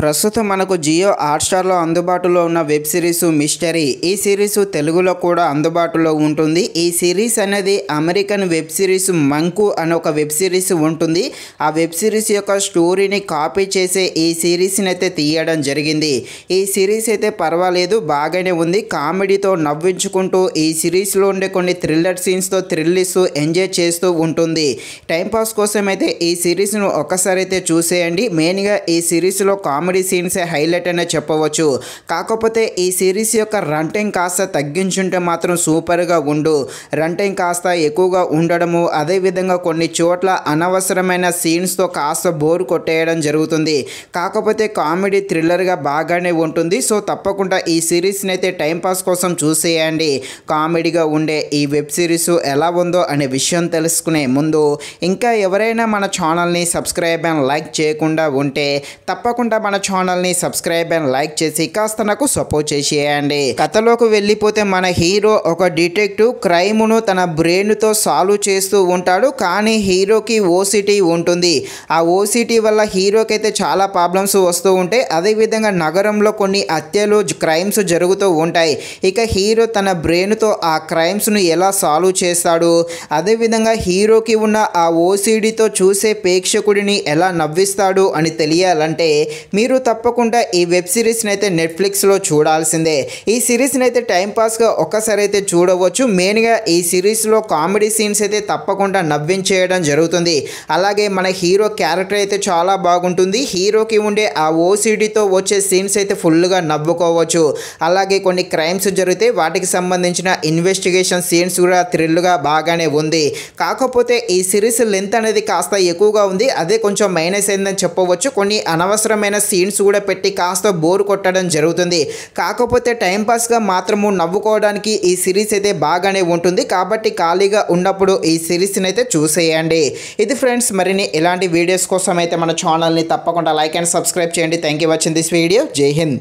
ప్రస్తుతం మనకు జియో హాట్‌స్టార్‌లో అందుబాటులో ఉన్న వెబ్ సిరీస్ మిస్టరీ. ఈ సిరీస్ తెలుగులో కూడా అందుబాటులో ఉంటుంది. ఈ సిరీస్ అనేది అమెరికన్ వెబ్ సిరీస్ మంకు అనే ఒక వెబ్ సిరీస్ ఉంటుంది. ఆ వెబ్ సిరీస్ యొక్క స్టోరీని కాపీ చేసే ఈ సిరీస్ని అయితే తీయడం జరిగింది. ఈ సిరీస్ అయితే పర్వాలేదు, బాగానే ఉంది. కామెడీతో నవ్వించుకుంటూ ఈ సిరీస్లో ఉండే కొన్ని థ్రిల్లర్ సీన్స్తో థ్రిల్ ఇస్తూ ఎంజాయ్ చేస్తూ ఉంటుంది. టైంపాస్ కోసం అయితే ఈ సిరీస్ను ఒక్కసారి అయితే చూసేయండి. మెయిన్గా ఈ సిరీస్లో కామెడీ సీన్సే హైలైట్ అనే చెప్పవచ్చు. కాకపోతే ఈ సిరీస్ యొక్క రన్ టైం కాస్త తగ్గించుంటే మాత్రం సూపర్గా ఉండు. రన్ టైం కాస్త ఎక్కువగా ఉండడము, అదేవిధంగా కొన్ని చోట్ల అనవసరమైన సీన్స్తో కాస్త బోర్ కొట్టేయడం జరుగుతుంది. కాకపోతే కామెడీ థ్రిల్లర్గా బాగానే ఉంటుంది. సో తప్పకుండా ఈ సిరీస్ని అయితే టైంపాస్ కోసం చూసేయండి. కామెడీగా ఉండే ఈ వెబ్ సిరీస్ ఎలా ఉందో అనే విషయం తెలుసుకునే ముందు ఇంకా ఎవరైనా మన ఛానల్ని సబ్స్క్రైబ్ అండ్ లైక్ చేయకుండా ఉంటే తప్పకుండా మన ఛానల్ని సబ్స్క్రైబ్ అండ్ లైక్ చేసి కాస్త నాకు సపోర్ట్ చేసేయండి. కథలోకి వెళ్ళిపోతే మన హీరో ఒక డిటెక్టివ్ క్రైమ్ను తన బ్రెయిన్తో సాల్వ్ చేస్తూ ఉంటాడు. కానీ హీరోకి ఓసిటీ ఉంటుంది. ఆ ఓసిటీ వల్ల హీరోకి అయితే చాలా ప్రాబ్లమ్స్ వస్తూ ఉంటాయి. అదేవిధంగా నగరంలో కొన్ని హత్యలు క్రైమ్స్ జరుగుతూ ఉంటాయి. ఇక హీరో తన బ్రెయిన్తో ఆ క్రైమ్స్ను ఎలా సాల్వ్ చేస్తాడు, అదేవిధంగా హీరోకి ఉన్న ఆ ఓసిడీతో చూసే ప్రేక్షకుడిని ఎలా నవ్విస్తాడు అని తెలియాలంటే మీరు తప్పకుండా ఈ వెబ్ సిరీస్ని అయితే నెట్ఫ్లిక్స్లో చూడాల్సిందే. ఈ సిరీస్ని అయితే టైంపాస్గా ఒక్కసారి అయితే చూడవచ్చు. మెయిన్గా ఈ సిరీస్లో కామెడీ సీన్స్ అయితే తప్పకుండా నవ్వించేయడం జరుగుతుంది. అలాగే మన హీరో క్యారెక్టర్ అయితే చాలా బాగుంటుంది. హీరోకి ఉండే ఆ ఓసిడీతో వచ్చే సీన్స్ అయితే ఫుల్గా నవ్వుకోవచ్చు. అలాగే కొన్ని క్రైమ్స్ జరిగితే వాటికి సంబంధించిన ఇన్వెస్టిగేషన్ సీన్స్ కూడా థ్రిల్గా బాగానే ఉంది. కాకపోతే ఈ సిరీస్ లెంత్ అనేది కాస్త ఎక్కువగా ఉంది. అదే కొంచెం మైనస్ అయిందని చెప్పవచ్చు. కొన్ని అనవసరమైన సీన్స్ కూడా పెట్టి కాస్త బోర్ కొట్టడం జరుగుతుంది. కాకపోతే టైంపాస్గా మాత్రము నవ్వుకోవడానికి ఈ సిరీస్ అయితే బాగానే ఉంటుంది. కాబట్టి ఖాళీగా ఉన్నప్పుడు ఈ సిరీస్ని అయితే చూసేయండి. ఇది ఫ్రెండ్స్, మరిన్ని ఇలాంటి వీడియోస్ కోసం అయితే మన ఛానల్ని తప్పకుండా లైక్ అండ్ సబ్స్క్రైబ్ చేయండి. Thank you watching this video. జై హింద్.